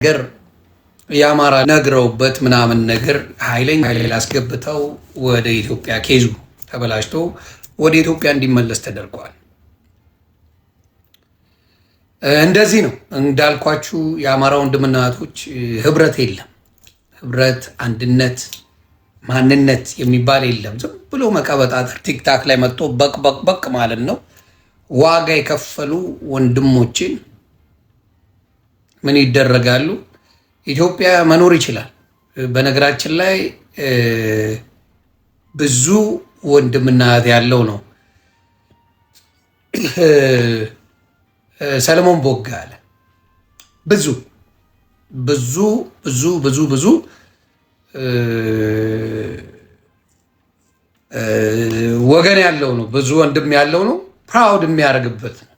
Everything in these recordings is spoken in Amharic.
ነገር የአማራ ነግረውበት ምናምን ነገር ኃይለኛ አስገብተው ወደ ኢትዮጵያ ኬዙ ተበላሽቶ ወደ ኢትዮጵያ እንዲመለስ ተደርጓል። እንደዚህ ነው እንዳልኳችሁ የአማራ ወንድምና እህቶች ህብረት የለም። ህብረት፣ አንድነት፣ ማንነት የሚባል የለም። ዝም ብሎ መቀበጣጠር ቲክታክ ላይ መጥቶ በቅ ማለት ነው። ዋጋ የከፈሉ ወንድሞችን ምን ይደረጋሉ? ኢትዮጵያ መኖር ይችላል። በነገራችን ላይ ብዙ ወንድምና እህት ያለው ነው። ሰለሞን ቦጋለ ብዙ ብዙ ብዙ ብዙ ብዙ ወገን ያለው ነው። ብዙ ወንድም ያለው ነው። ፕራውድ የሚያደርግበት ነው።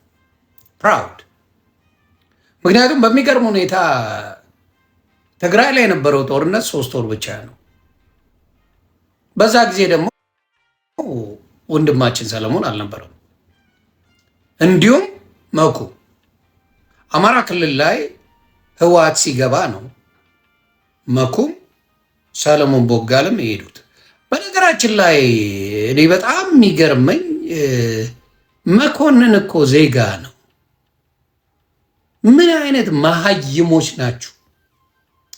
ፕራውድ ምክንያቱም በሚገርም ሁኔታ ትግራይ ላይ የነበረው ጦርነት 3 ወር ብቻ ነው። በዛ ጊዜ ደግሞ ወንድማችን ሰለሞን አልነበረም። እንዲሁም መኩ አማራ ክልል ላይ ህወሓት ሲገባ ነው መኩም ሰለሞን ቦጋለም የሄዱት። በነገራችን ላይ እኔ በጣም የሚገርመኝ መኮንን እኮ ዜጋ ነው። ምን አይነት መሀይሞች ናችሁ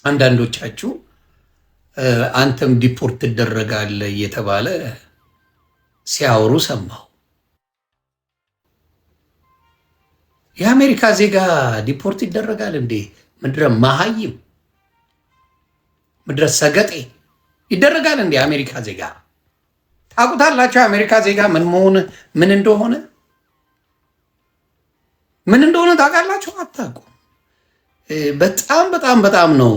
አንዳንዶቻችሁ። አንተም ዲፖርት ትደረጋለህ እየተባለ ሲያወሩ ሰማሁ። የአሜሪካ ዜጋ ዲፖርት ይደረጋል እንዴ? ምድረ መሀይም፣ ምድረ ሰገጤ ይደረጋል እንዴ? አሜሪካ ዜጋ ታውቁታላችሁ? የአሜሪካ ዜጋ ምን እንደሆነ ታውቃላችሁ? አታውቁም። በጣም በጣም በጣም ነው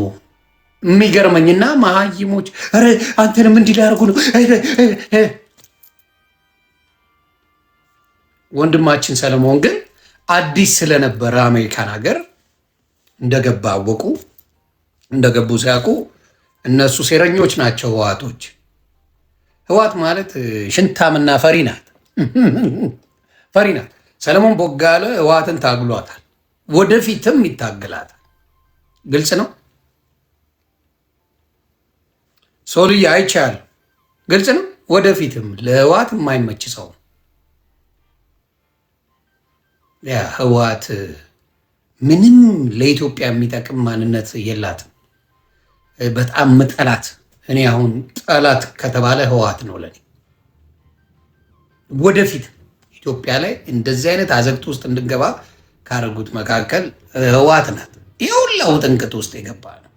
የሚገርመኝና መሀይሞች ኧረ አንተንም እንዲህ ሊያደርጉ ነው። ወንድማችን ሰለሞን ግን አዲስ ስለነበረ አሜሪካን ሀገር እንደገባ አወቁ። እንደገቡ ሲያውቁ እነሱ ሴረኞች ናቸው ህዋቶች። ህዋት ማለት ሽንታምና ፈሪ ናት። ፈሪ ናት። ሰለሞን ቦጋለ ህዋትን ታግሏታል፣ ወደፊትም ይታገላታል። ግልጽ ነው። ሶልዬ አይቻልም። ግልጽ ነው። ወደፊትም ለህዋት የማይመች ሰው ያ ህዋት ምንም ለኢትዮጵያ የሚጠቅም ማንነት የላትም። በጣም ምጠላት እኔ አሁን ጠላት ከተባለ ህዋት ነው ለኔ። ወደፊት ኢትዮጵያ ላይ እንደዚህ አይነት አዘቅት ውስጥ እንድንገባ ካደረጉት መካከል ህዋት ናት። ይኸውላው ጥንቅጥ ውስጥ የገባ ነው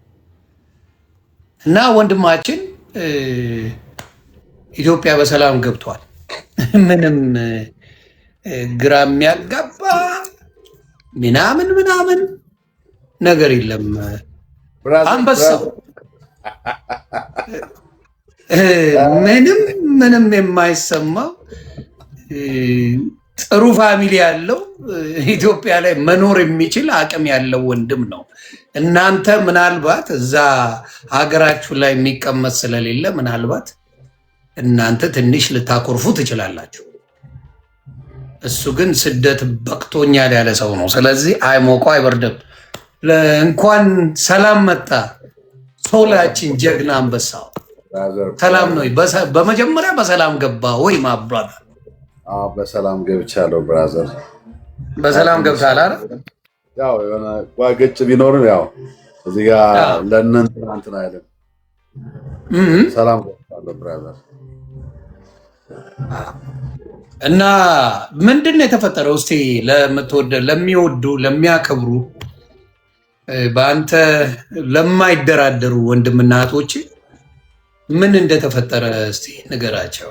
እና ወንድማችን ኢትዮጵያ በሰላም ገብቷል። ምንም ግራ የሚያጋባ ምናምን ነገር የለም። አንበሳው ምንም የማይሰማው ጥሩ ፋሚሊ ያለው ኢትዮጵያ ላይ መኖር የሚችል አቅም ያለው ወንድም ነው። እናንተ ምናልባት እዛ ሀገራችሁ ላይ የሚቀመጥ ስለሌለ ምናልባት እናንተ ትንሽ ልታኮርፉ ትችላላችሁ። እሱ ግን ስደት በቅቶኛል ያለ ሰው ነው። ስለዚህ አይሞቀው አይበርድም። እንኳን ሰላም መጣ ሶላችን ጀግና አንበሳው ሰላም ነው። በመጀመሪያ በሰላም ገባ ወይ ማብራት? በሰላም ገብቻለሁ ብራዘር። በሰላም ገብታል አይደል? ያው የሆነ ጓገጭ ቢኖርም ያው እዚህ ጋር ለእናንተ እንትን አይደለም። ሰላም ገብቻለሁ ብራዘር። እና ምንድን ነው የተፈጠረው? እስቲ ለሚወዱ ለሚያከብሩ በአንተ ለማይደራደሩ ወንድምና እህቶች ምን እንደተፈጠረ እስቲ ንገራቸው።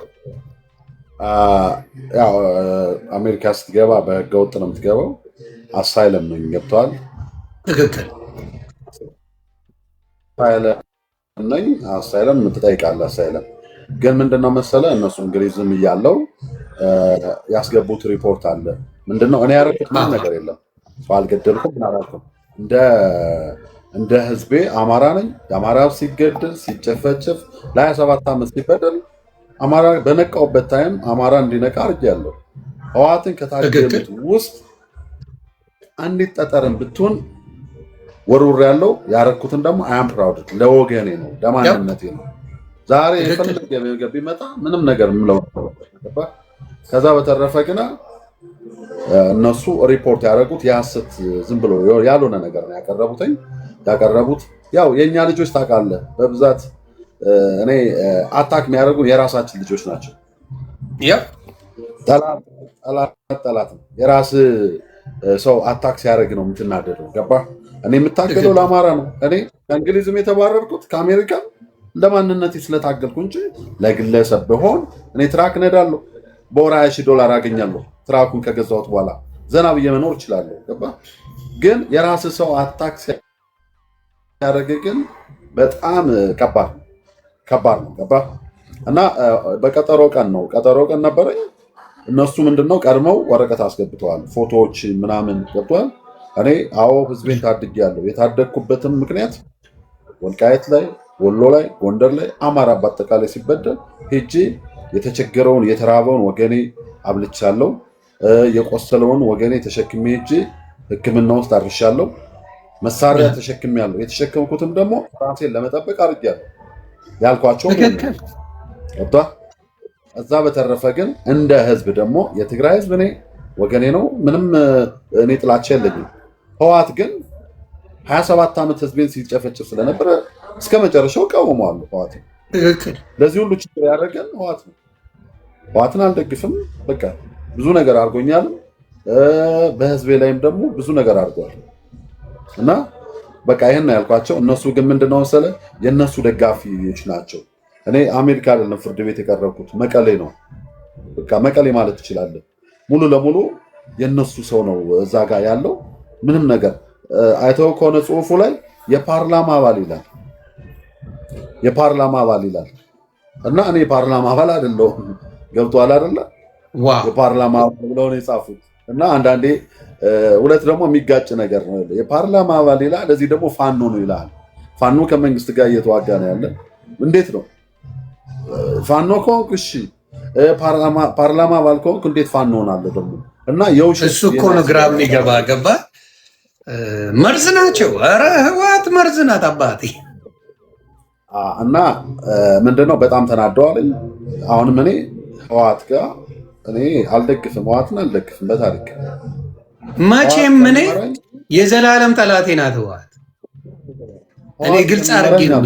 ያው አሜሪካ ስትገባ በህገወጥ ነው የምትገባው። አሳይለም ነው ገብተዋል። ትክክል። አሳይለም ትጠይቃለህ። አሳይለም ግን ምንድነው መሰለ እነሱ እንግሊዝም እያለው ያስገቡት ሪፖርት አለ። ምንድነው እኔ ያደረኩት ምንም ነገር የለም። ሰው አልገደልኩም፣ ምን አላልኩም። እንደ ህዝቤ አማራ ነኝ። የአማራ ሲገደል ሲጨፈጨፍ ለ27 ዓመት ሲበደል አማራ በነቃውበት ታይም አማራ እንዲነቃ አድርጌያለሁ። ህወሓትን ከታገሉት ውስጥ አንዲት ጠጠርን ብትሆን ወሩር ያለው ያረኩትን ደግሞ አም ፕራውድ ለወገኔ ነው ለማንነቴ ነው። ዛሬ የፈለገ ነገር ቢመጣ ምንም ነገር ምለው ከዛ በተረፈ ግና እነሱ ሪፖርት ያደረጉት የሐሰት ዝም ብሎ ያልሆነ ነገር ነው ያቀረቡት። ያው የኛ ልጆች ታውቃለህ በብዛት እኔ አታክ የሚያደርጉ የራሳችን ልጆች ናቸው። ጠላት ነው። የራስ ሰው አታክ ሲያደርግ ነው የምትናደደው። ገባ? እኔ የምታገለው ለአማራ ነው። እኔ ከእንግሊዝም የተባረርኩት ከአሜሪካ ለማንነቴ ስለታገልኩ እንጂ ለግለሰብ ቢሆን እኔ ትራክ ነዳለሁ፣ በወር $20,000 አገኛለሁ። ትራኩን ከገዛሁት በኋላ ዘና ብዬ መኖር እችላለሁ። ገባ? ግን የራስ ሰው አታክ ሲያደርግ ግን በጣም ከባድ ነው። ገባ? እና በቀጠሮ ቀን ነበረኝ። እነሱ ምንድነው ቀድመው ወረቀት አስገብተዋል፣ ፎቶዎች ምናምን ገብቷል። እኔ ህዝቤን ታድጌያለሁ። የታደግኩበትም ምክንያት ወልቃየት ላይ፣ ወሎ ላይ፣ ጎንደር ላይ አማራ በአጠቃላይ ሲበደል ሄጄ የተቸገረውን የተራበውን ወገኔ አብልቻለሁ። የቆሰለውን ወገኔ ተሸክሜ ሄጄ ሕክምና ውስጥ አድርሻለሁ። መሳሪያ ተሸክሜያለሁ። የተሸከምኩትም ደግሞ ራሴን ለመጠበቅ አድርጌያለሁ ያልኳቸው ወጣ። እዛ በተረፈ ግን እንደ ህዝብ ደግሞ የትግራይ ህዝብ እኔ ወገኔ ነው። ምንም እኔ ጥላቻ የለኝም። ህወሓት ግን 27 ዓመት ህዝቤን ሲጨፈጭፍ ስለነበረ እስከ መጨረሻው ቀውመዋለሁ። ህወሓት ለዚህ ሁሉ ችግር ያደረገን ህወሓት ነው። ህወሓትን አልደግፍም። በቃ ብዙ ነገር አድርጎኛል። በህዝቤ ላይም ደግሞ ብዙ ነገር አድርጓል እና በቃ ይሄን ነው ያልኳቸው። እነሱ ግን ምንድነው መሰለህ የነሱ ደጋፊዎች ናቸው። እኔ አሜሪካ አይደለም ፍርድ ቤት የቀረብኩት መቀሌ ነው። በቃ መቀሌ ማለት ትችላለህ። ሙሉ ለሙሉ የነሱ ሰው ነው እዛ ጋር ያለው። ምንም ነገር አይተው ከሆነ ጽሁፉ ላይ የፓርላማ አባል ይላል እና እኔ የፓርላማ አባል አይደለሁም። ገብቶሃል አይደለ? የፓርላማ አባል ብለው ነው የጻፉት። እና አንዳንዴ ሁለት ደግሞ የሚጋጭ ነገር ነው። የፓርላማ አባል ይላል፣ ለዚህ ደግሞ ፋኖ ነው ይላል። ፋኖ ከመንግስት ጋር እየተዋጋ ነው ያለ። እንዴት ነው ፋኖ ከሆንክ እሺ፣ ፓርላማ አባል ከሆንክ እንዴት ፋኖ ሆናለሁ ደግሞ? እና የውሸት እሱ እኮ ነው ግራ የሚገባ ገባ። መርዝ ናቸው። ኧረ ህወሓት መርዝ ናት አባቴ። እና ምንድነው በጣም ተናደዋል። አሁንም እኔ ህወሓት ጋር እኔ አልደግፍም፣ ህወሓትን አልደግፍም በታሪክ መቼም። እኔ የዘላለም ጠላቴ ናት ህወሓት። እኔ ግልጽ አድርጌ ነው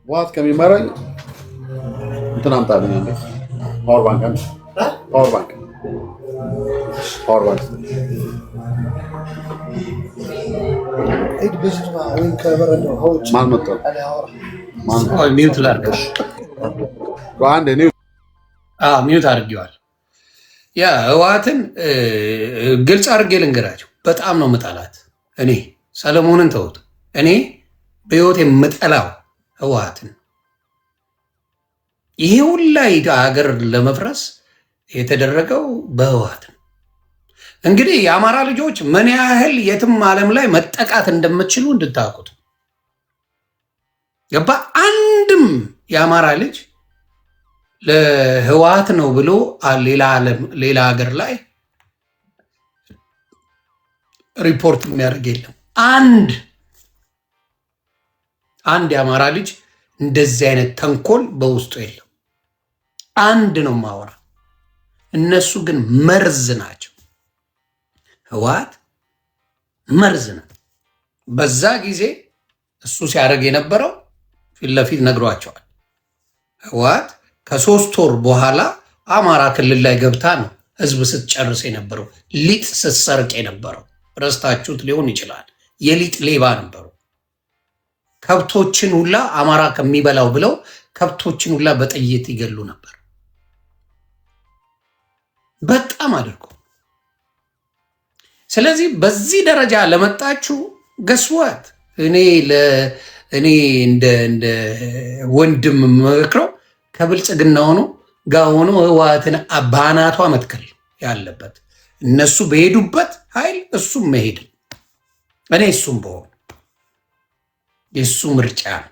ህወሓት ከሚመራኝ እንትን አምጣልኝ እንዴ ፓወር ባንክ ማን መጣ? ሚውት ላድርገው። ሚውት አድርጌዋል። ያ ህወሓትን ግልጽ አድርጌ ልንገራቸው፣ በጣም ነው ምጠላት። እኔ ሰለሞንን ተውት፣ እኔ በህይወት የምጠላው ህወሓትን። ይሄ ሁላ ሀገር ለመፍረስ የተደረገው በህወሓት ነው። እንግዲህ የአማራ ልጆች ምን ያህል የትም ዓለም ላይ መጠቃት እንደምትችሉ እንድታውቁት ገባ። አንድም የአማራ ልጅ ለህወሓት ነው ብሎ ሌላ ሀገር ላይ ሪፖርት የሚያደርግ የለም። አንድ የአማራ ልጅ እንደዚህ አይነት ተንኮል በውስጡ የለም። አንድ ነው ማወራ። እነሱ ግን መርዝ ናቸው። ህወሓት መርዝ ነው። በዛ ጊዜ እሱ ሲያደርግ የነበረው ፊት ለፊት ነግሯቸዋል። ህወሓት ከ3 ወር በኋላ አማራ ክልል ላይ ገብታ ነው ህዝብ ስትጨርስ የነበረው፣ ሊጥ ስትሰርቅ የነበረው። ረስታችሁት ሊሆን ይችላል። የሊጥ ሌባ ነበሩ። ከብቶችን ሁላ አማራ ከሚበላው ብለው ከብቶችን ሁላ በጥይት ይገሉ ነበር። በጣም አድርጎ። ስለዚህ በዚህ ደረጃ ለመጣችሁ ገስዋት እኔ እንደ ወንድም መክረው ከብልጽግና ሆኖ ህወሓትን ባናቷ መትከል ያለበት። እነሱ በሄዱበት ኃይል እሱም መሄድ። እኔ እሱም በሆን የእሱ ምርጫ ነው።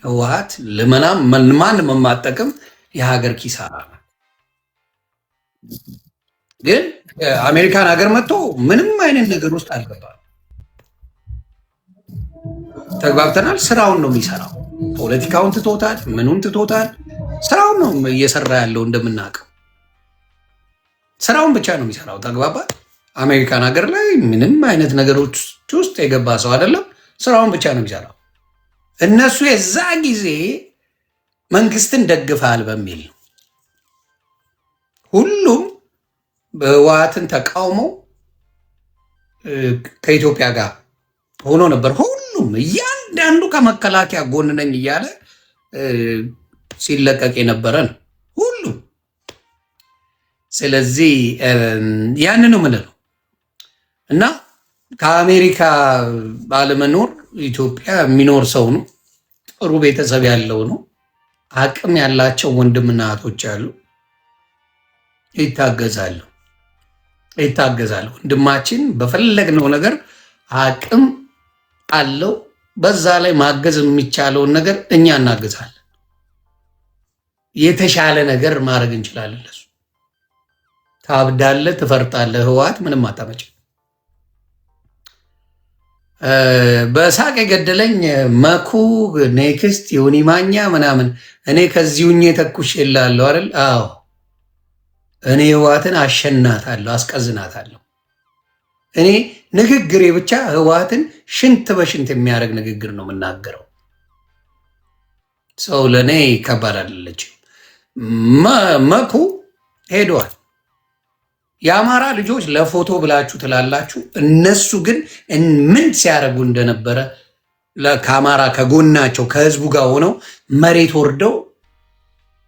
ህወሓት ልመናም ማን መማጠቅም የሀገር ኪሳራ ነው። ግን አሜሪካን ሀገር መጥቶ ምንም አይነት ነገር ውስጥ አልገባም። ተግባብተናል። ስራውን ነው የሚሰራው። ፖለቲካውን ትቶታል፣ ምኑን ትቶታል። ስራውን ነው እየሰራ ያለው። እንደምናውቀው ስራውን ብቻ ነው የሚሰራው። ተግባባል። አሜሪካን ሀገር ላይ ምንም አይነት ነገሮች ውስጥ የገባ ሰው አይደለም። ስራውን ብቻ ነው የሚሰራው። እነሱ የዛ ጊዜ መንግስትን ደግፈሃል በሚል ነው ሁሉም በህወሓትን ተቃውሞ ከኢትዮጵያ ጋር ሆኖ ነበር። ሁሉም እያንዳንዱ ከመከላከያ ጎን ነኝ እያለ ሲለቀቅ የነበረ ነው ሁሉም። ስለዚህ ያን ነው የምንለው እና ከአሜሪካ ባለመኖር ኢትዮጵያ የሚኖር ሰው ነው። ጥሩ ቤተሰብ ያለው ነው። አቅም ያላቸው ወንድምና እህቶች አሉ። ይታገዛሉ። ወንድማችን በፈለግነው ነገር አቅም አለው። በዛ ላይ ማገዝ የሚቻለውን ነገር እኛ እናግዛለን። የተሻለ ነገር ማድረግ እንችላለን። ለሱ ታብዳለህ፣ ትፈርጣለህ። ህወሓት ምንም አታመጭም። በሳቅ የገደለኝ መኩ ኔክስት ዮኒ ማኛ ምናምን እኔ ከዚሁኝ ተኩሽ የላለሁ አይደል? አዎ እኔ ህወሓትን አሸናታለሁ፣ አስቀዝናታለሁ። እኔ ንግግሬ ብቻ ህወሓትን ሽንት በሽንት የሚያደርግ ንግግር ነው የምናገረው። ሰው ለእኔ ከባድ አይደለችም። መኩ ሄደዋል። የአማራ ልጆች ለፎቶ ብላችሁ ትላላችሁ። እነሱ ግን ምን ሲያደርጉ እንደነበረ ከአማራ ከጎናቸው ከህዝቡ ጋር ሆነው መሬት ወርደው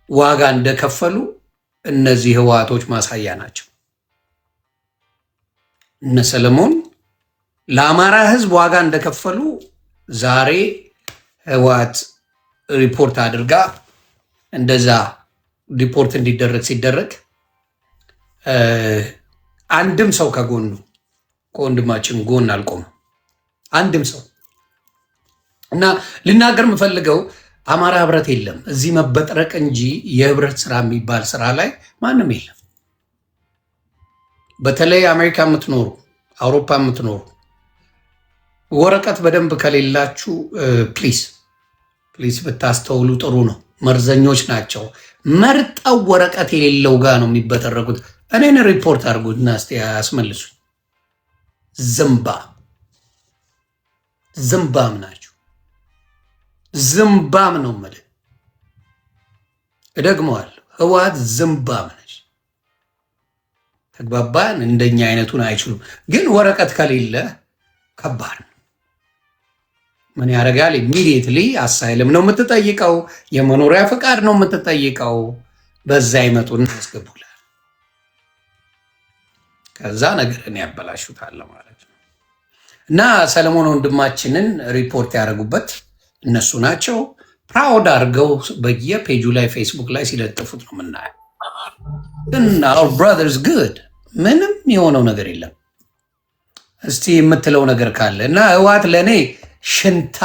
ዋጋ እንደከፈሉ እነዚህ ህወሓቶች ማሳያ ናቸው። እነ ሰለሞን ለአማራ ህዝብ ዋጋ እንደከፈሉ ዛሬ ህወሓት ሪፖርት አድርጋ እንደዛ ሪፖርት እንዲደረግ ሲደረግ አንድም ሰው ከጎኑ ከወንድማችን ጎን አልቆመም። አንድም ሰው እና ልናገር የምፈልገው አማራ ህብረት የለም እዚህ መበጥረቅ እንጂ የህብረት ስራ የሚባል ስራ ላይ ማንም የለም። በተለይ አሜሪካ የምትኖሩ አውሮፓ የምትኖሩ ወረቀት በደንብ ከሌላችሁ ፕሊዝ ብታስተውሉ ጥሩ ነው። መርዘኞች ናቸው። መርጠው ወረቀት የሌለው ጋር ነው የሚበጠረቁት። እኔን ሪፖርት አድርጉና እስቲ ያስመልሱ። ዝምባም ናቸው። ዝምባም ነው የምልህ። እደግመዋለሁ፣ ህወሓት ዝምባም ነች። ተግባባን። እንደኛ አይነቱን አይችሉም። ግን ወረቀት ከሌለ ከባድ ነው። ምን ያደርጋል? ኢሚዲየትሊ አሳይልም ነው የምትጠይቀው፣ የመኖሪያ ፈቃድ ነው የምትጠይቀው። በዛ ይመጡና ያስገቡላል። ከዛ ነገርን ያበላሹታል ማለት ነው። እና ሰለሞን ወንድማችንን ሪፖርት ያደረጉበት እነሱ ናቸው። ፕራውድ አድርገው በየፔጁ ላይ ፌስቡክ ላይ ሲለጥፉት ነው የምናየው። ግን our brothers good ምንም የሆነው ነገር የለም። እስቲ የምትለው ነገር ካለ እና ህወሓት ለእኔ ሽንታ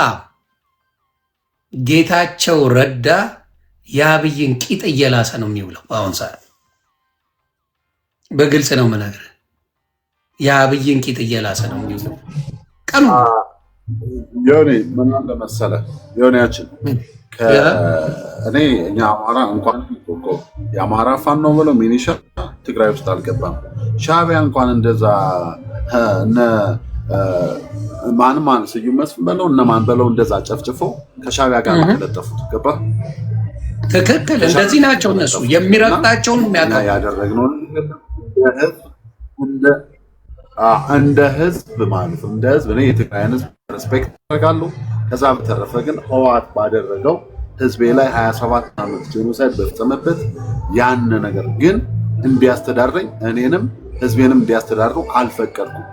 ጌታቸው ረዳ የአብይን ቂጥ እየላሰ ነው የሚውለው በአሁን ሰዓት። በግልጽ ነው የምነግርህ፣ የአብይን ቂጥ እየላሰ ነው የሚውለው ቀኑ። ዮኒ ምን አለ መሰለህ ዮኒያችን እኔ እኛ አማራ እንኳን የአማራ ፋኖ ብለው ሚኒሻ ትግራይ ውስጥ አልገባም። ሻዕቢያ እንኳን እንደዛ እነ ማን ስዩም መስፍን በለው እነ ማን በለው እንደዛ ጨፍጭፎ ከሻዕቢያ ጋር ተለጠፉት። ገባ? ትክክል። እንደዚህ ናቸው እነሱ የሚረግጣቸውን የሚያውቀው ያደረግነው እንደ ህዝብ ማለት ነው። እንደ ህዝብ እኔ የትግራይን ህዝብ ሬስፔክት አደርጋለሁ። ከዛ በተረፈ ግን ህወሓት ባደረገው ህዝቤ ላይ 27 ዓመት ጄኖሳይድ በፈጸመበት ያን ነገር ግን እንዲያስተዳድረኝ እኔንም ህዝቤንም እንዲያስተዳድሩ አልፈቀድኩም።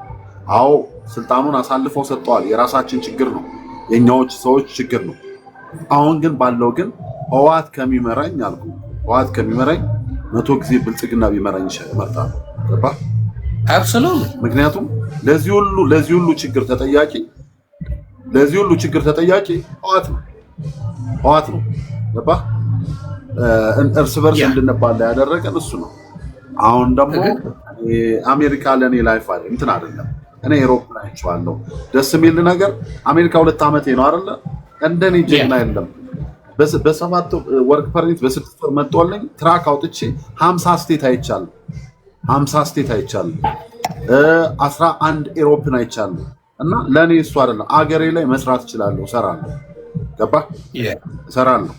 አዎ ስልጣኑን አሳልፈው ሰጥተዋል። የራሳችን ችግር ነው፣ የኛዎች ሰዎች ችግር ነው። አሁን ግን ባለው ግን ህወሓት ከሚመራኝ አልኩ ህወሓት ከሚመራኝ 100 ጊዜ ብልጽግና ቢመራኝ እመርጣለሁ። ገባ? አብሶሉት። ምክንያቱም ለዚህ ሁሉ ችግር ተጠያቂ ህወሓት ነው። ገባ? እርስ በርስ እንድንባላ ያደረገን እሱ ነው። አሁን ደግሞ አሜሪካ ለኔ ላይፍ አይደለም እንትን አይደለም እኔ ኤሮፕ ላይ አይቼዋለሁ። ደስ የሚል ነገር አሜሪካ 2 ዓመቴ ነው አይደለ? እንደኔ ጀግና የለም። በ7 ወርክ ፐርሚት በ6 ወር መጥቶልኝ ትራክ አውጥቼ 50 ስቴት አይቻለሁ። 50 ስቴት አይቻለሁ። 11 ኤሮፕን አይቻለሁ። እና ለኔ እሱ አይደለም አገሬ ላይ መስራት እችላለሁ፣ እሰራለሁ። ገባ? እሰራለሁ፣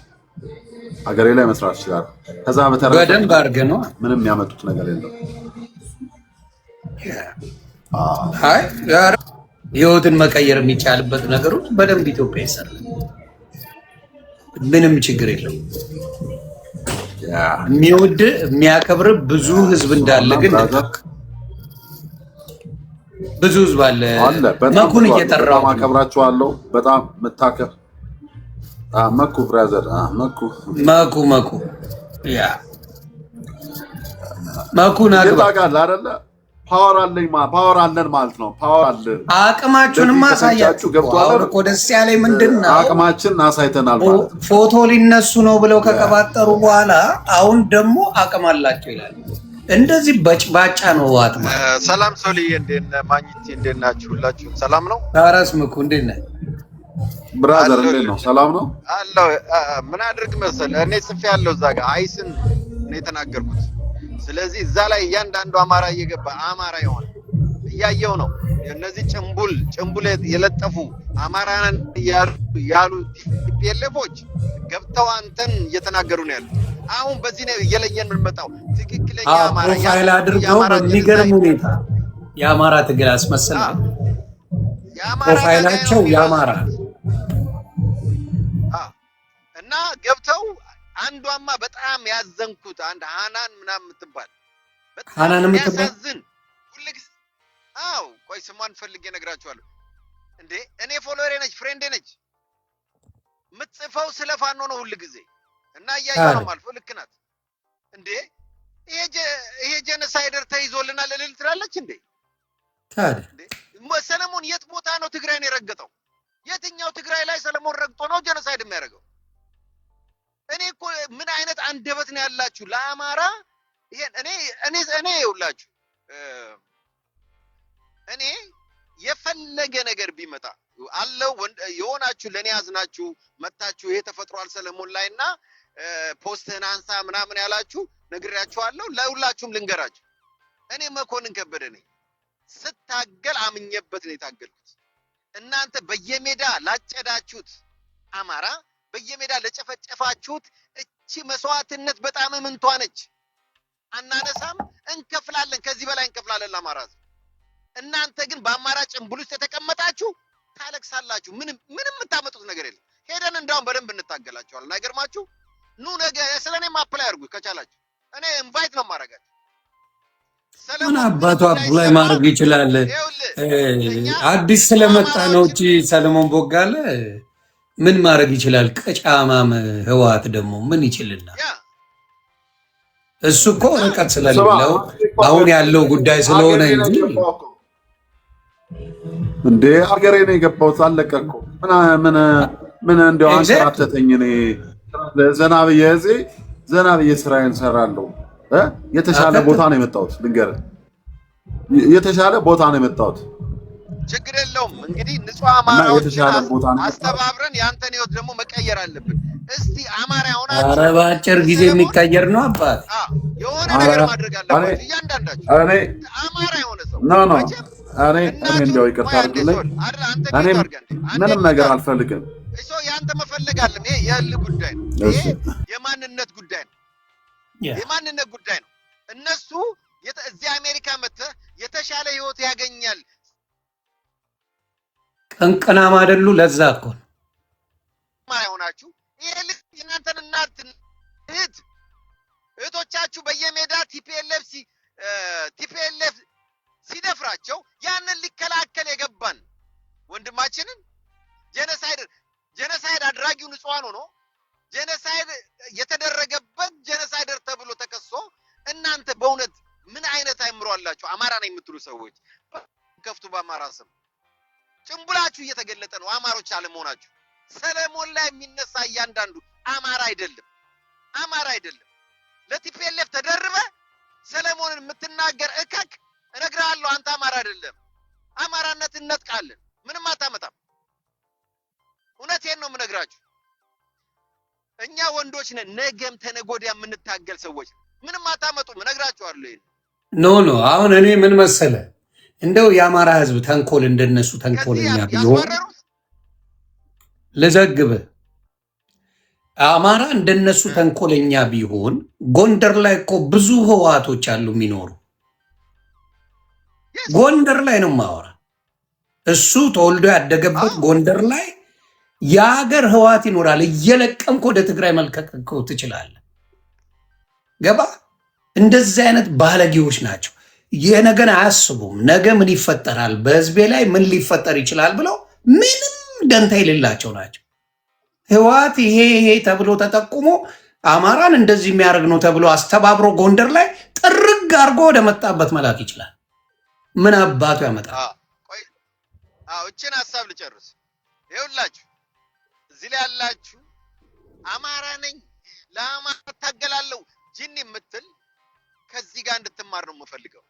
አገሬ ላይ መስራት እችላለሁ። ከዛ በተረፈ በደንብ አድርገህ ነው ምንም ያመጡት ነገር የለም። አይ ህይወትን መቀየር የሚቻልበት ነገሮች በደንብ ኢትዮጵያ ይሰራል። ምንም ችግር የለው። የሚወድ የሚያከብር ብዙ ህዝብ እንዳለ ግን ብዙ ህዝብ አለ። መኩን እየጠራው አከብራቸዋለሁ። በጣም መታከብ መኩ ብራዘር መኩ ያ መኩን አግባጋል አይደለ? ፓወር አለን ማለት ነው። ፓወር አለን። አቅማችሁንም ማሳያችሁ ገብቷል እኮ። ደስ ያለኝ ምንድነው አቅማችን አሳይተናል ማለት ነው። ፎቶ ሊነሱ ነው ብለው ከቀባጠሩ በኋላ አሁን ደግሞ አቅም አላቸው ይላል። እንደዚህ በጭባጫ ነው ዋጥማ። ሰላም ሶልዬ፣ እንዴት ነህ? ማግኘት እንዴት ናችሁ? ሁላችሁም ሰላም ነው? ታራስ ምኩ እንዴት ነህ ብራዘር? እንዴት ነው? ሰላም ነው አለው። ምን አድርግ መሰለህ፣ እኔ ጽፌ ያለው እዛ ጋር አይስን ነው የተናገርኩት። ስለዚህ እዛ ላይ እያንዳንዱ አማራ እየገባ አማራ ይሆን እያየው ነው። እነዚህ ጭምቡል የለጠፉ አማራን ያሉ ቲፒኤልኤፎች ገብተው አንተን እየተናገሩ ነው ያሉት። አሁን በዚህ ነው እየለየን የምንመጣው። ትክክለኛ አማራ ፕሮፋይል አድርገው በሚገርም ሁኔታ የአማራ ትግል አስመስለው ፕሮፋይላቸው የአማራ እና ገብተው አንዷማ በጣም ያዘንኩት አንድ ሃናን ምናምን የምትባል ሃናን የምትባል ሁልጊዜ አው ቆይ ስሟን ፈልጌ እነግራችኋለሁ። እንዴ እኔ ፎሎወሬ ነች፣ ፍሬንዴ ነች። የምትጽፈው ስለ ፋኖ ነው ሁልጊዜ እና እያየሁ ነው ማለት ልክ ናት። እንዴ ይሄ ጄኖሳይደር ተይዞልናል ልል ትላለች እንዴ? ታዲያ ሰለሞን የት ቦታ ነው ትግራይን የረገጠው? የትኛው ትግራይ ላይ ሰለሞን ረግጦ ነው ጄኖሳይድ የሚያደርገው? እኔ እኮ ምን አይነት አንደበት ነው ያላችሁ ለአማራ? እኔ ይውላችሁ እኔ የፈለገ ነገር ቢመጣ አለው የሆናችሁ ለኔ ያዝናችሁ መጣችሁ ይሄ ተፈጥሯል ሰለሞን ላይና ፖስትህን አንሳ ምናምን ያላችሁ ነግሬያችኋለሁ። ለሁላችሁም ልንገራችሁ፣ እኔ መኮንን ከበደ ነኝ። ስታገል አምኜበት ነው የታገልኩት። እናንተ በየሜዳ ላጨዳችሁት አማራ በየሜዳ ለጨፈጨፋችሁት እቺ መስዋዕትነት በጣም ምንቷ ነች። አናነሳም፣ እንከፍላለን፣ ከዚህ በላይ እንከፍላለን ለአማራ። እናንተ ግን በአማራ ጭንብል ውስጥ የተቀመጣችሁ ታለቅሳላችሁ። ምንም የምታመጡት ነገር የለም። ሄደን እንዳውም በደንብ እንታገላችኋለን። አይገርማችሁ? ኑ ነገ ስለኔም አፕላይ አድርጉ ከቻላችሁ። እኔ ኢንቫይት ነው ማረጋችሁ። ምን አባቱ አፕላይ ማድረግ ይችላል? አዲስ ስለመጣ ነው እንጂ ሰለሞን ቦጋለ ምን ማድረግ ይችላል? ቀጫማም ህወሓት ደግሞ ምን ይችላል? እሱ እኮ ርቀት ስለሌለው አሁን ያለው ጉዳይ ስለሆነ እንጂ እንዴ ሀገሬ ነው የገባሁት። አለቀ እኮ ምን እንደው አንሸራተተኝ። እኔ ዘና ብዬ ስራዬን ሰራለሁ። የተሻለ ቦታ ነው የመጣሁት። ልንገርህ፣ የተሻለ ቦታ ነው የመጣሁት። ችግር የለውም። እንግዲህ ንጹህ አማራዎችን አስተባብረን ያንተን ህይወት ደግሞ መቀየር አለብን። እስቲ አማራ ሆናችሁ ኧረ በአጭር ጊዜ የሚቀየር ነው አባት። የሆነ ነገር ማድረግ አለባችሁ እያንዳንዳችሁ። አማራ የሆነ ሰው እኔ እንደው ይቅርታ አድርግልኝ። እኔ ምንም ነገር አልፈልግም። እሱ ያንተ መፈለግ አለም። ይሄ የህል ጉዳይ ነው። ይሄ የማንነት ጉዳይ ነው። የማንነት ጉዳይ ነው። እነሱ እዚህ አሜሪካ መጥተህ የተሻለ ህይወት ያገኛል ቅንቅናም አይደሉ? ለዛ እኮ ነው ማይሆናችሁ። ይሄ ልጅ እናንተን እናት እህቶቻችሁ በየሜዳ ቲፒኤልኤፍ ሲደፍራቸው ያንን ሊከላከል የገባን ወንድማችንን ጄኖሳይድ አድራጊው ንጹሃን ሆኖ ጄኖሳይድ የተደረገበት ጄኖሳይደር ተብሎ ተከሶ እናንተ በእውነት ምን አይነት አይምሮ አላችሁ? አማራ ነው የምትሉ ሰዎች ከፍቱ በአማራ ስም ጭንቡላችሁ እየተገለጠ ነው አማሮች አለመሆናችሁ። ሰለሞን ላይ የሚነሳ እያንዳንዱ አማራ አይደለም። ለቲፒኤልኤፍ ተደርበ ሰለሞንን የምትናገር እከክ እነግርሃለሁ፣ አንተ አማራ አይደለም። አማራነትን ነጥቃለን። ምንም አታመጣም። እውነቴን ነው የምነግራችሁ። እኛ ወንዶች ነን፣ ነገም ተነጎዳ የምንታገል ሰዎች። ምንም አታመጡም፣ እነግራችኋለሁ። ይሄን ኖ አሁን እኔ ምን መሰለ እንደው የአማራ ህዝብ ተንኮል እንደነሱ ተንኮለኛ ቢሆን ልዘግብ አማራ እንደነሱ ተንኮለኛ ቢሆን ጎንደር ላይ እኮ ብዙ ህዋቶች አሉ የሚኖሩ። ጎንደር ላይ ነው ማወራ። እሱ ተወልዶ ያደገበት ጎንደር ላይ የሀገር ህዋት ይኖራል። እየለቀምክ ወደ ትግራይ መልቀቅ ትችላለህ። ገባ? እንደዚህ አይነት ባለጌዎች ናቸው። የነገን አያስቡም። ነገ ምን ይፈጠራል፣ በህዝቤ ላይ ምን ሊፈጠር ይችላል ብለው ምንም ደንታ የሌላቸው ናቸው። ህዋት ይሄ ተብሎ ተጠቁሞ አማራን እንደዚህ የሚያደርግ ነው ተብሎ አስተባብሮ ጎንደር ላይ ጥርግ አድርጎ ወደ መጣበት መላክ ይችላል። ምን አባቱ ያመጣል? እችን ሀሳብ ልጨርስ። ይኸውላችሁ እዚህ ላይ ያላችሁ አማራ ነኝ ለአማራ ታገላለሁ ጅን የምትል ከዚህ ጋር እንድትማር ነው የምፈልገው።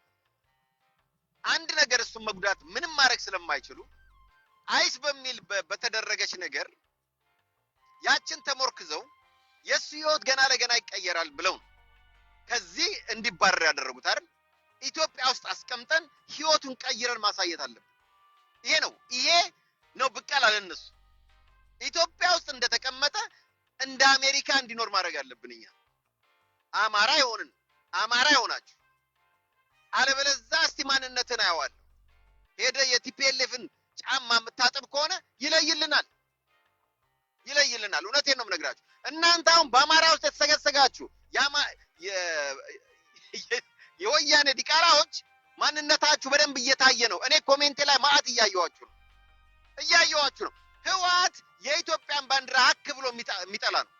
አንድ ነገር እሱን መጉዳት ምንም ማድረግ ስለማይችሉ አይስ በሚል በተደረገች ነገር ያችን ተሞርክዘው የሱ ህይወት ገና ለገና ይቀየራል ብለው ከዚህ እንዲባረር ያደረጉት አይደል? ኢትዮጵያ ውስጥ አስቀምጠን ህይወቱን ቀይረን ማሳየት አለብን። ይሄ ነው ብቀል አለነሱ ኢትዮጵያ ውስጥ እንደተቀመጠ እንደ አሜሪካ እንዲኖር ማድረግ አለብን። እኛ አማራ ይሆናችሁ አለበለዚያ እስቲ ማንነትን አያዋለሁ ሄደ የቲፒኤልኤፍን ጫማ የምታጠብ ከሆነ ይለይልናል። እውነቴን ነው የምነግራችሁ። እናንተ አሁን በአማራ ውስጥ የተሰገሰጋችሁ የወያኔ ዲቃላዎች ማንነታችሁ በደንብ እየታየ ነው። እኔ ኮሜንቴ ላይ ማአት እያየዋችሁ ነው። ህወሓት የኢትዮጵያን ባንዲራ ሀክ ብሎ የሚጠላ ነው።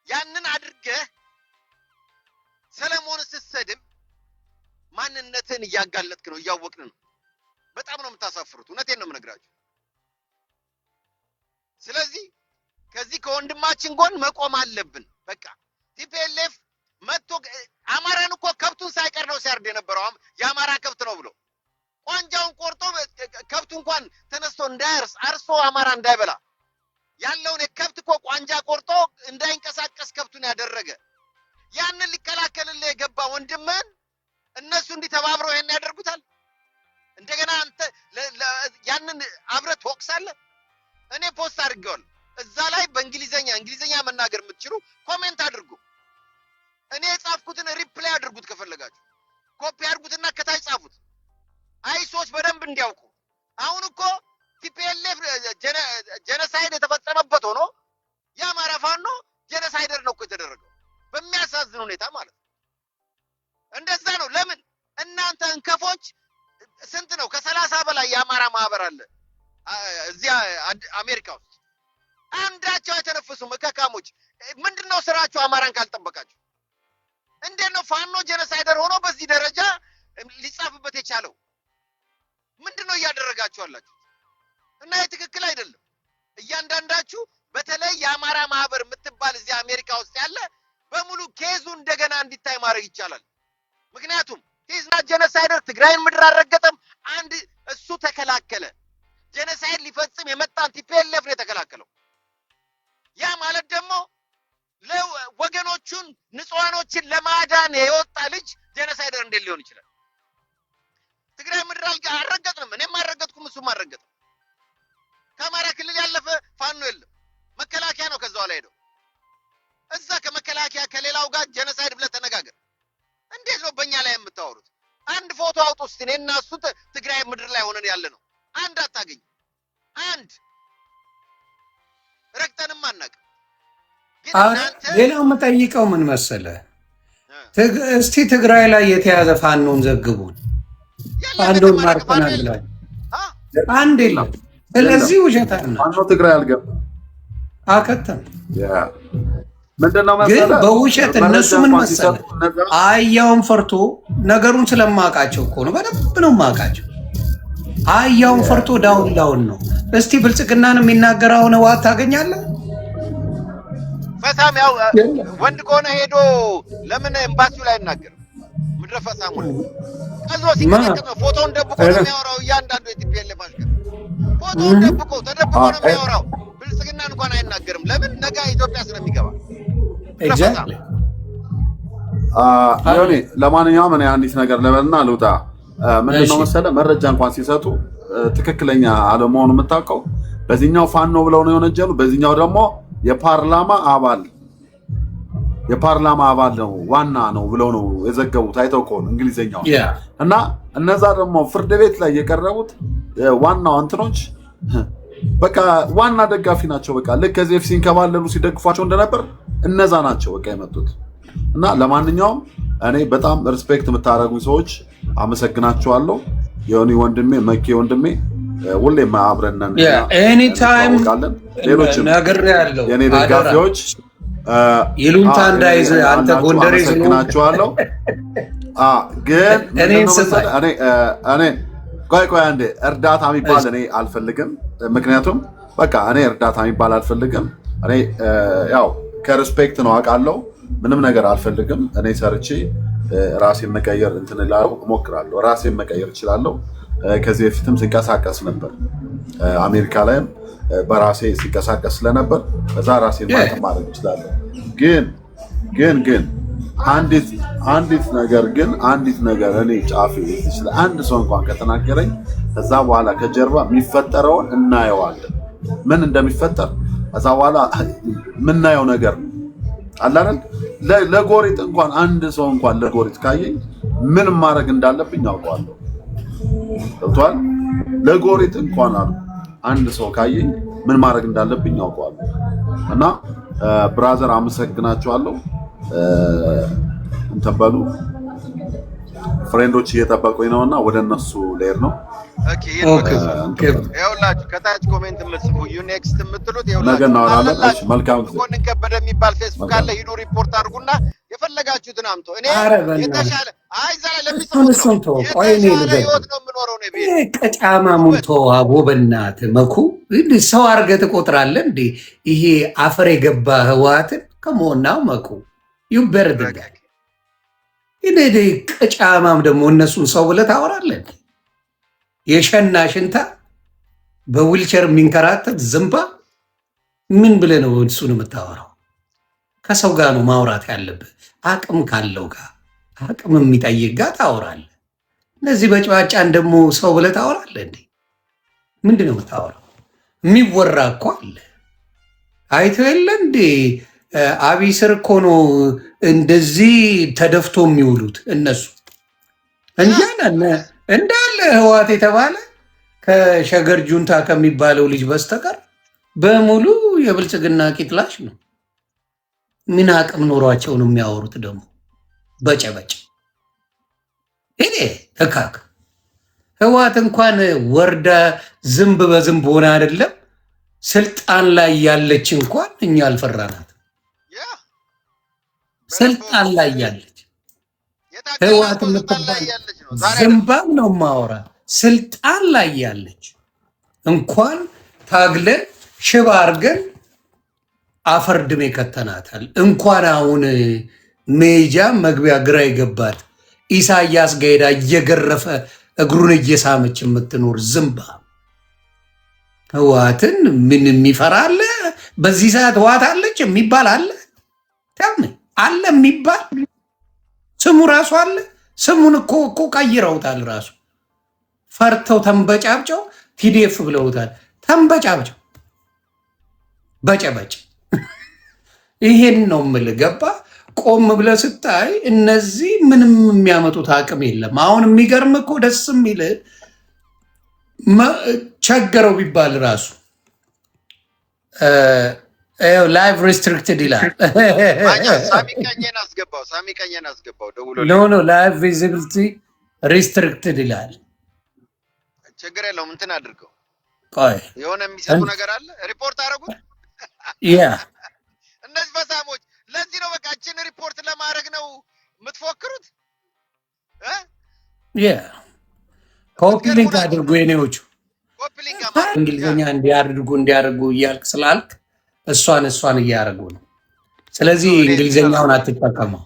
ያንን አድርገህ ሰለሞን ስትሰድብ ማንነትን እያጋለጥክ ነው፣ እያወቅን ነው። በጣም ነው የምታሳፍሩት። እውነቴን ነው የምነግራችሁ። ስለዚህ ከዚህ ከወንድማችን ጎን መቆም አለብን። በቃ ቲፒኤልኤፍ መጥቶ አማራን እኮ ከብቱን ሳይቀር ነው ሲያርድ የነበረው። የአማራ ከብት ነው ብሎ ቋንጃውን ቆርጦ ከብቱ እንኳን ተነስቶ እንዳያርስ አርሶ አማራ እንዳይበላ ያለውን የከብት እኮ ቋንጃ ቆርጦ እንዳይንቀሳቀስ ከብቱን ያደረገ ያንን ሊከላከልልህ የገባ ወንድምህን እነሱ እንዲተባብረው ይሄን ያደርጉታል። እንደገና አንተ ያንን አብረህ ትወቅሳለህ። እኔ ፖስት አድርጌዋለሁ እዛ ላይ በእንግሊዘኛ መናገር የምትችሉ ኮሜንት አድርጉ። እኔ የጻፍኩትን ሪፕላይ አድርጉት፣ ከፈለጋችሁ ኮፒ አድርጉትና ከታች ጻፉት። አይሶች በደንብ እንዲያውቁ። አሁን እኮ ቲፒኤልኤፍ ጀነሳይድ የተፈጸመበት ሆኖ የአማራ ፋኖ ጀነሳይደር ነው እኮ የተደረገው፣ በሚያሳዝን ሁኔታ ማለት ነው። እንደዛ ነው። ለምን እናንተ እንከፎች ስንት ነው? ከ30 በላይ የአማራ ማህበር አለ እዚህ አሜሪካ ውስጥ። አንዳቸው አይተነፍሱም። እከካሞች ምንድነው ስራችሁ? አማራን ካልጠበቃችሁ እንዴት ነው ፋኖ ጀነሳይደር ሆኖ በዚህ ደረጃ ሊጻፍበት የቻለው? ምንድነው እያደረጋችሁ አላችሁ? እና ይህ ትክክል አይደለም። እያንዳንዳችሁ በተለይ የአማራ ማህበር የምትባል እዚህ አሜሪካ ውስጥ ያለ በሙሉ ኬዙ እንደገና እንዲታይ ማድረግ ይቻላል። ምክንያቱም ሂዝና ጀነሳይደር ትግራይን ምድር አልረገጠም። አንድ እሱ ተከላከለ። ጀነሳይድ ሊፈጽም የመጣን ቲፒኤልኤፍ ነው የተከላከለው። ያ ማለት ደግሞ ወገኖቹን ንጹሃኖችን ለማዳን የወጣ ልጅ ጀነሳይደር እንዴት ሊሆን ይችላል? ትግራይ ምድር አልረገጥንም። እኔም አልረገጥኩም፣ እሱም አልረገጥም። ከአማራ ክልል ያለፈ ፋኖ የለም። መከላከያ ነው ከዛው ላይ ሄደው እዛ ከመከላከያ ከሌላው ጋር ጀነሳይድ ብለህ ተነጋገር። እንዴት ነው በእኛ ላይ የምታወሩት? አንድ ፎቶ አውጡ እስቲ። እኔና እሱ ትግራይ ምድር ላይ ሆነን ያለ ነው። አንድ አታገኝ። አንድ ረግጠንም አናውቅም። ሌላው የምጠይቀው ምን መሰለህ፣ እስቲ ትግራይ ላይ የተያዘ ፋኖን ዘግቡን። ፋኖን ማርከናል ብላችሁ አንድ የለም። ስለዚህ ውሸት አለ። ፋኖ ትግራይ አልገባም። አከተም ምንድነው ግን መሰለህ በውሸት እነሱ ምን መሰለህ አህያውን ፈርቶ ነገሩን ስለማውቃቸው እኮ ነው። በደንብ ነው የማውቃቸው። አህያውን ፈርቶ ዳውን ነው። እስቲ ብልጽግናን የሚናገረውን ህወሓት ታገኛለህ? ፈሳም ያው ወንድ ከሆነ ሄዶ ለምን ኤምባሲው ላይ አይናገርም? ምድረ ፈሳም ቀዝሮ ሲቀጠቀጥ ነው። ፎቶውን ደብቆ ነው የሚያወራው። እያንዳንዱ የቲፒኤልኤፍ አሽከር ፎቶውን ተደብቆ ነው የሚያወራው። ብልጽግና እንኳን አይናገርም። ለምን? ነገ ኢትዮጵያ ስለሚገባ። ለማንኛውም እኔ አንዲት ነገር ልበልና ልውጣ። ምንድነው መሰለህ መረጃ እንኳን ሲሰጡ ትክክለኛ አለመሆኑ የምታውቀው በዚህኛው ፋኖ ብለው ነው የወነጀሉ፣ በዚህኛው ደግሞ የፓርላማ አባል ነው ዋና ነው ብለው ነው የዘገቡት። አይተው ከሆነ እንግሊዘኛው እና እነዛ ደግሞ ፍርድ ቤት ላይ የቀረቡት ዋናው እንትኖች በቃ ዋና ደጋፊ ናቸው። በቃ ልክ ከዚህ በፊት ሲንከባለሉ ሲደግፏቸው እንደነበር እነዛ ናቸው በቃ የመጡት። እና ለማንኛውም እኔ በጣም ሪስፔክት የምታደርጉኝ ሰዎች አመሰግናችኋለሁ። የሆነ ወንድሜ መኬ ወንድሜ ሁሌም አብረን ነን። ኤኒ ታይም ሌሎችም የኔ ደጋፊዎች ይሉንታ እንዳይዝ አንተ ጎንደሬ አመሰግናችኋለሁ። ግን እኔ ቆይ አንዴ እርዳታ የሚባል እኔ አልፈልግም። ምክንያቱም በቃ እኔ እርዳታ የሚባል አልፈልግም። እኔ ያው ከሪስፔክት ነው አውቃለሁ። ምንም ነገር አልፈልግም። እኔ ሰርቼ ራሴን መቀየር እንትን እሞክራለሁ። ራሴን መቀየር እችላለሁ። ከዚህ በፊትም ሲንቀሳቀስ ነበር። አሜሪካ ላይም በራሴ ሲንቀሳቀስ ስለነበር በዛ ራሴን ማድረግ እችላለሁ። ግን አንዲት ነገር እኔ ጫፍ አንድ ሰው እንኳን ከተናገረኝ ከዛ በኋላ ከጀርባ የሚፈጠረውን እናየዋለን። ምን እንደሚፈጠር ከዛ በኋላ የምናየው ነገር ነው አላለን። ለጎሪጥ እንኳን አንድ ሰው እንኳን ለጎሪጥ ካየኝ ምን ማድረግ እንዳለብኝ አውቀዋለሁ። ገብቶሃል? ለጎሪጥ እንኳን አንድ ሰው ካየኝ ምን ማድረግ እንዳለብኝ አውቀዋለሁ። እና ብራዘር አመሰግናችኋለሁ። እንትን በሉ ፍሬንዶች እየጠበቁኝ ነውና ወደ እነሱ ልሄድ ነው። ይኸውላችሁ ከታች ኮሜንት የምትጽፉ ዩኔክስት የምትሉት ነገ እናወራለን። መልካም ጊዜ። መኮንን ከበደ የሚባል ፌስቡክ አለ። ሂዱ ሪፖርት አድርጉና የፈለጋችሁትን አምጡ። እኔ የተሻለ ዛሬ ለሚሰሙት ነው ህይወት ነው የምኖረው ነው ቤት ቀጫማ ሙልቶ አቦ በእናትህ መኩ ሰው አድርገህ ትቆጥራለህ እንዴ? ይሄ አፈር የገባ ህወሓትን ከመሆናው መኩ ይበርድጋ ይሄ ቀጫማም ደግሞ እነሱን ሰው ብለህ ታወራለህ። የሸና ሽንታ በዊልቸር የሚንከራተት ዝምባ ምን ብለህ ነው እሱን የምታወራው? ከሰው ጋር ነው ማውራት ያለብህ። አቅም ካለው ጋር አቅም የሚጠይቅ ጋር ታወራለህ። እነዚህ በጭዋጫን ደግሞ ሰው ብለህ ታወራለህ እንዴ? ምንድን ነው የምታወራው? የሚወራ እኮ አለ። አይተህ የለ እንዴ? አብይ ስር እኮ ነው እንደዚህ ተደፍቶ የሚውሉት እነሱ እንጂ እንዳለ ህወሓት የተባለ ከሸገር ጁንታ ከሚባለው ልጅ በስተቀር በሙሉ የብልጽግና ቂጥላሽ ነው። ምን አቅም ኖሯቸው ነው የሚያወሩት? ደግሞ በጨበጭ እኔ ተካክ ህወሓት እንኳን ወርዳ ዝንብ በዝንብ ሆነ አይደለም ስልጣን ላይ ያለች እንኳን እኛ አልፈራናት። ስልጣን ላይ ያለች ህወሓት የምትባል ዝምባም ነው ማወራ። ስልጣን ላይ ያለች እንኳን ታግለን ሽባ አርገን አፈርድሜ ከተናታል። እንኳን አሁን ሜጃ መግቢያ ግራ የገባት ኢሳያስ ጋሄዳ እየገረፈ እግሩን እየሳመች የምትኖር ዝምባ ህወሓትን ምን የሚፈራ አለ? በዚህ ሰዓት ህወሓት አለች የሚባል አለ? አለ የሚባል ስሙ ራሱ አለ። ስሙን እኮ ቀይረውታል። ራሱ ፈርተው ተንበጫብጨው ቲዲኤፍ ብለውታል። ተንበጫብጨው በጨበጭ ይሄን ነው የምልህ። ገባ? ቆም ብለህ ስታይ እነዚህ ምንም የሚያመጡት አቅም የለም። አሁን የሚገርም እኮ ደስ የሚል ቸገረው ቢባል ራሱ ላይቭ ሪስትሪክትድ ይላል። ሳሚ ቀኘን አስገባው ደውሎ ኖ ላይቭ ቪዚቢሊቲ ሪስትሪክትድ ይላል። ችግር የለውም እንትን አድርገው። ቆይ የሆነ የሚሰጡ ነገር አለ። ሪፖርት አደረጉት እነዚህ በሳሞች። ለዚህ ነው በቃ እችን ሪፖርት ለማድረግ ነው የምትፎክሩት። ኮፒ ሊንክ አድርጉ። የኔዎቹ እንግሊዝኛ እንዲያደርጉ እያልክ ስላልክ እሷን እያደረጉ ነው። ስለዚህ እንግሊዝኛውን አትጠቀመው።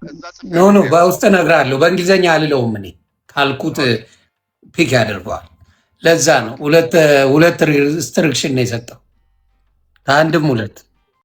እዛ ጽፌ ኖ ኖ በውስጥ እነግርሃለሁ። በእንግሊዝኛ አልለውም እኔ ካልኩት ፒክ ያደርገዋል። ለዛ ነው ሁለት ሪስትሪክሽን ነው የሰጠው፣ ከአንድም ሁለት